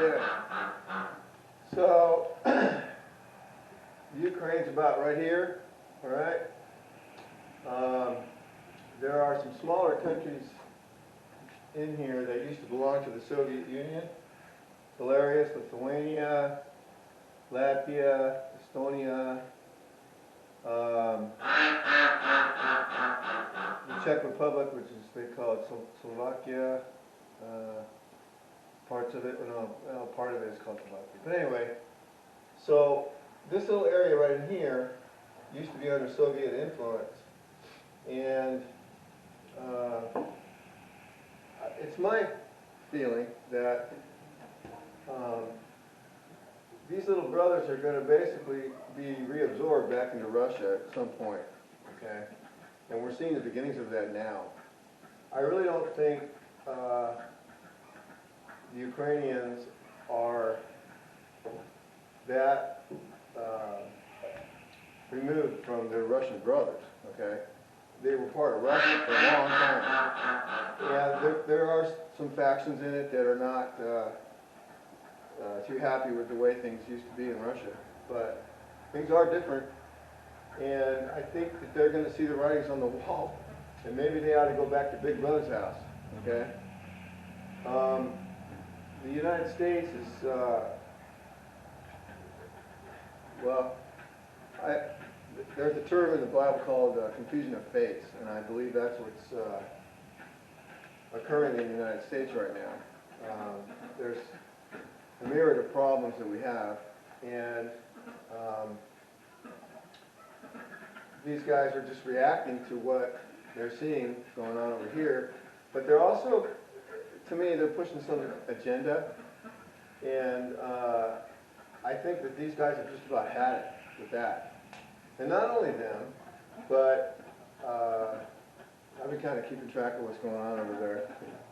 Okay. So, Ukraine's about right here, all right? There are some smaller countries in here that used to belong to the Soviet Union. Belarus, Lithuania, Latvia, Estonia, the Czech Republic, which is, they call it Slovakia, parts of it, no, part of it is called Slovakia. But anyway, so this little area right in here used to be under Soviet influence. And it's my feeling that these little brothers are going to basically be reabsorbed back into Russia at some point, okay? And we're seeing the beginnings of that now. I really don't think the Ukrainians are that removed from their Russian brothers, okay? They were part of Russia for a long time. And there are some factions in it that are not too happy with the way things used to be in Russia. But things are different, and I think that they're going to see the writings on the wall, and maybe they ought to go back to Big Brother's house, okay? The United States is, well, there's a term in the Bible called confusion of faith, and I believe that's what's occurring in the United States right now. There's a myriad of problems that we have, and these guys are just reacting to what they're seeing going on over here, but they're also, to me, they're pushing some agenda, and I think that these guys have just about had it with that. And not only them, but I've been kind of keeping track of what's going on over there.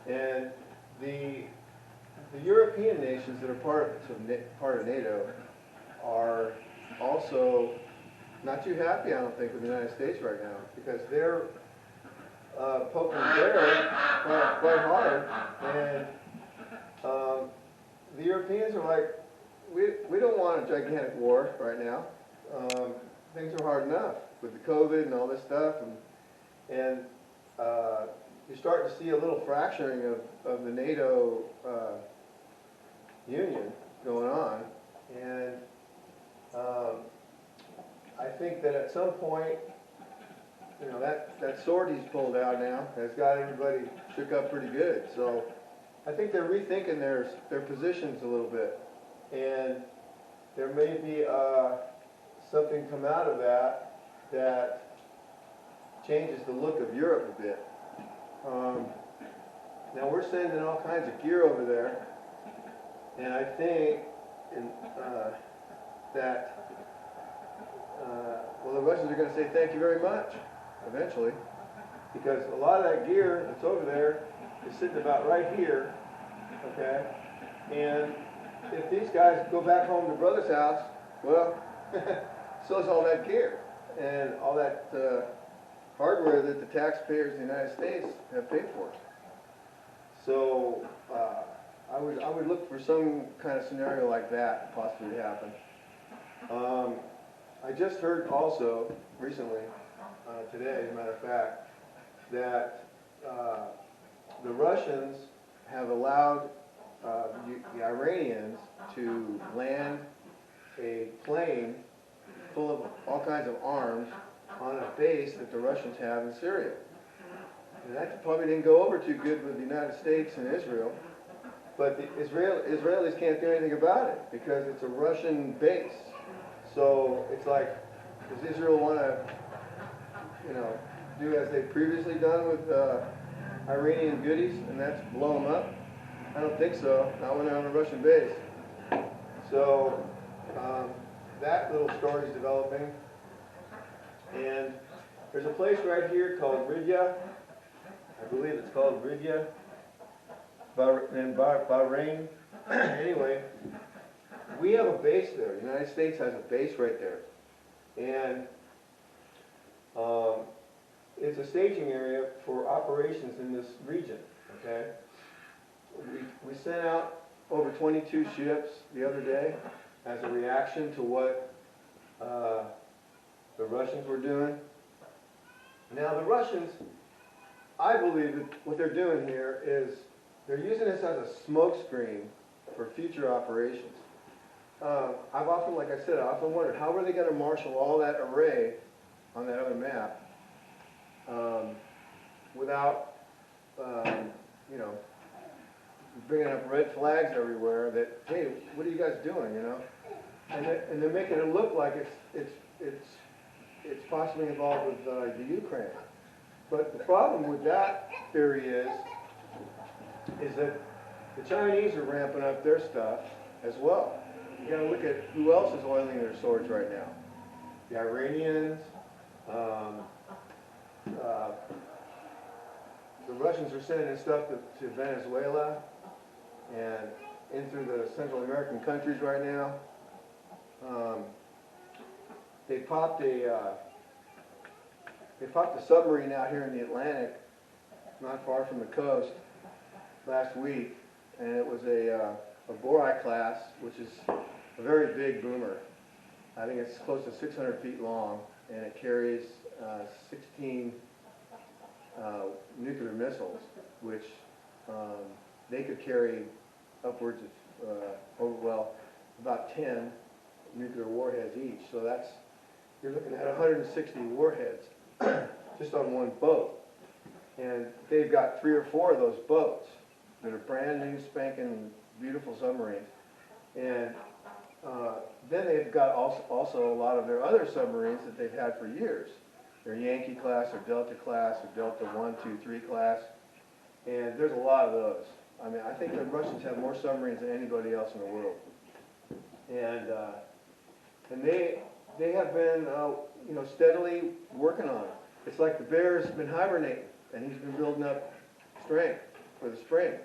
And the European nations that are part of NATO are also not too happy, I don't think, with the United States right now, because they're poking the bear quite hard. And the Europeans are like, we don't want a gigantic war right now. Things are hard enough with the COVID and all this stuff, and you're starting to see a little fracturing of the NATO union going on, and I think that at some point, you know, that sword he's pulled out now has got everybody shook up pretty good. So I think they're rethinking their positions a little bit, and there may be something come out of that changes the look of Europe a bit. Now we're sending all kinds of gear over there, and I think that well, the Russians are going to say thank you very much eventually, because a lot of that gear that's over there is sitting about right here, okay? And if these guys go back home to Brother's house, well, so is all that gear and all that hardware that the taxpayers of the United States have paid for. So I would look for some kind of scenario like that possibly to happen. I just heard also recently, today, as a matter of fact, that the Russians have allowed the Iranians to land a plane full of all kinds of arms on a base that the Russians have in Syria. And that probably didn't go over too good with the United States and Israel, but the Israelis can't do anything about it because it's a Russian base. So it's like, does Israel want to, you know, do as they've previously done with Iranian goodies, and that's blow them up? I don't think so, not when they're on a Russian base. So that little story is developing. And there's a place right here called Riyadh. I believe it's called Riyadh in Bahrain. Anyway, we have a base there. The United States has a base right there. And it's a staging area for operations in this region, okay? We sent out over 22 ships the other day as a reaction to what the Russians were doing. Now the Russians, I believe that what they're doing here is they're using this as a smokescreen for future operations. I've often, like I said, I often wondered how were they going to marshal all that array on that other map without, you know, bringing up red flags everywhere that, hey, what are you guys doing, you know? And they're making it look like it's possibly involved with the Ukraine. But the problem with that theory is that the Chinese are ramping up their stuff as well. You got to look at who else is oiling their swords right now. The Iranians, the Russians are sending stuff to Venezuela and in through the Central American countries right now. They popped a submarine out here in the Atlantic, not far from the coast, last week, and it was a Borai class, which is a very big boomer. I think it's close to 600 feet long, and it carries 16 nuclear missiles, which they could carry upwards of, about 10 nuclear warheads each. So that's, you're looking at 160 warheads just on one boat. And they've got 3 or 4 of those boats that are brand new, spanking, beautiful submarines. And then they've got also a lot of their other submarines that they've had for years. Their Yankee class, or Delta class, or Delta 1, 2, 3 class. And there's a lot of those. I mean, I think the Russians have more submarines than anybody else in the world. And they have been, you know, steadily working on it. It's like the bear's been hibernating, and he's been building up strength for the spring.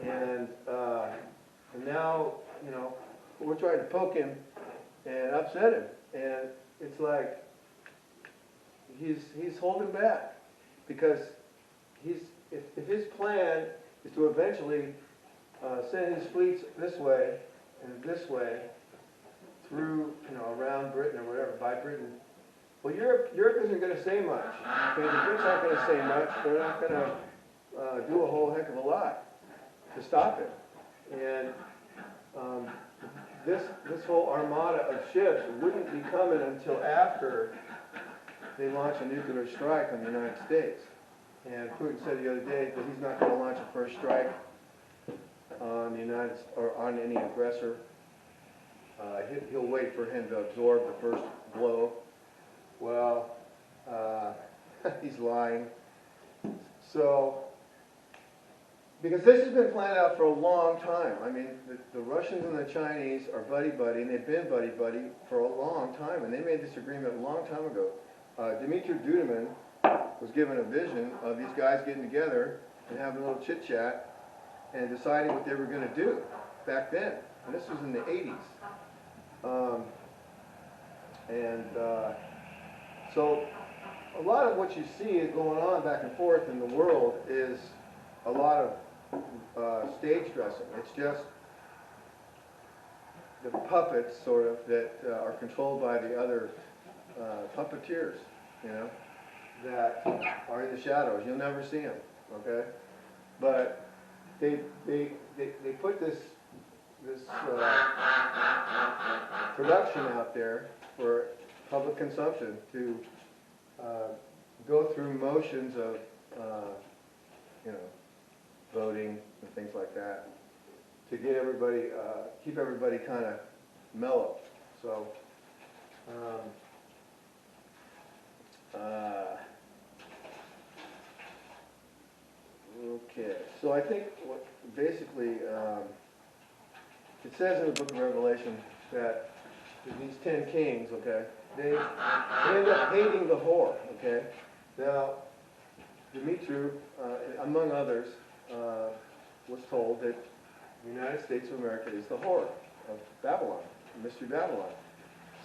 And now, you know, we're trying to poke him and upset him, and it's like he's holding back because if his plan is to eventually send his fleets this way and this way through, you know, around Britain or whatever, by Britain. Well, Europe isn't going to say much. Okay? The Brits aren't going to say much. They're not going to do a whole heck of a lot to stop it. And this whole armada of ships wouldn't be coming until after they launch a nuclear strike on the United States. And Putin said the other day that he's not going to launch a first strike on on any aggressor. He'll wait for him to absorb the first blow. Well, he's lying. So, because this has been planned out for a long time. I mean, the Russians and the Chinese are buddy-buddy, and they've been buddy-buddy for a long time, and they made this agreement a long time ago. Dmitry Duduman was given a vision of these guys getting together and having a little chit-chat and deciding what they were going to do back then. And this was in the 80s. So a lot of what you see is going on back and forth in the world is a lot of stage dressing. It's just the puppets, sort of, that are controlled by the other puppeteers, you know, that are in the shadows. You'll never see them, okay? But they put this production out there for public consumption to go through motions of, you know, voting and things like that to get everybody, keep everybody kind of mellow. So, okay. So I think what basically it says in the book of Revelation that these 10 kings, okay, they end up hating the whore, okay. Now, Dmitry, among others, was told that the United States of America is the whore of Babylon, Mystery Babylon.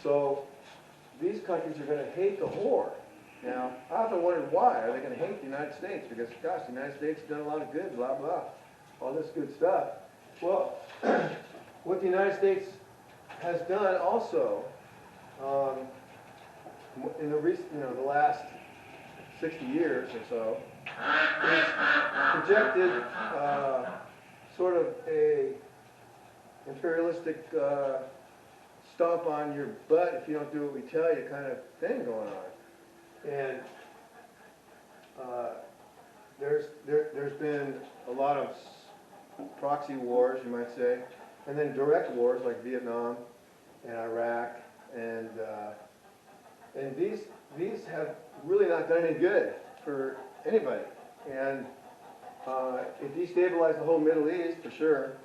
So these countries are going to hate the whore. Now, I often wondered why. Are they going to hate the United States? Because, gosh, the United States has done a lot of good, blah, blah, all this good stuff. Well, what the United States has done also, in the recent, the last 60 years or so, is projected sort of a imperialistic stomp on your butt if you don't do what we tell you kind of thing going on. And there's been a lot of proxy wars, you might say, and then direct wars like Vietnam and Iraq, and these have really not done any good for anybody. And it destabilized the whole Middle East for sure.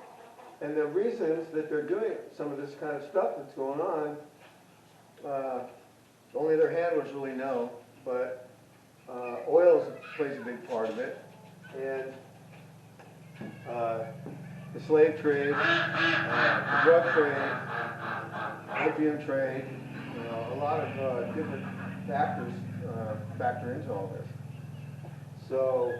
And the reasons that they're doing some of this kind of stuff that's going on, only their handlers really know, but oil plays a big part of it. And the slave trade, the drug trade, opium trade, a lot of different factors factor into all this. So,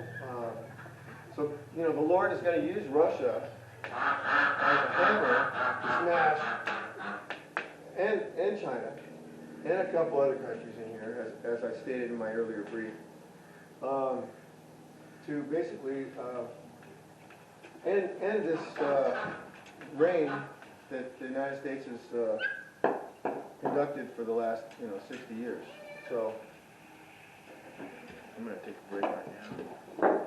the Lord is going to use Russia as a hammer to smash, and China, and a couple other countries in here, as I stated in my earlier brief, to basically end this reign that the United States has conducted for the last 60 years. So I'm going to take a break right now.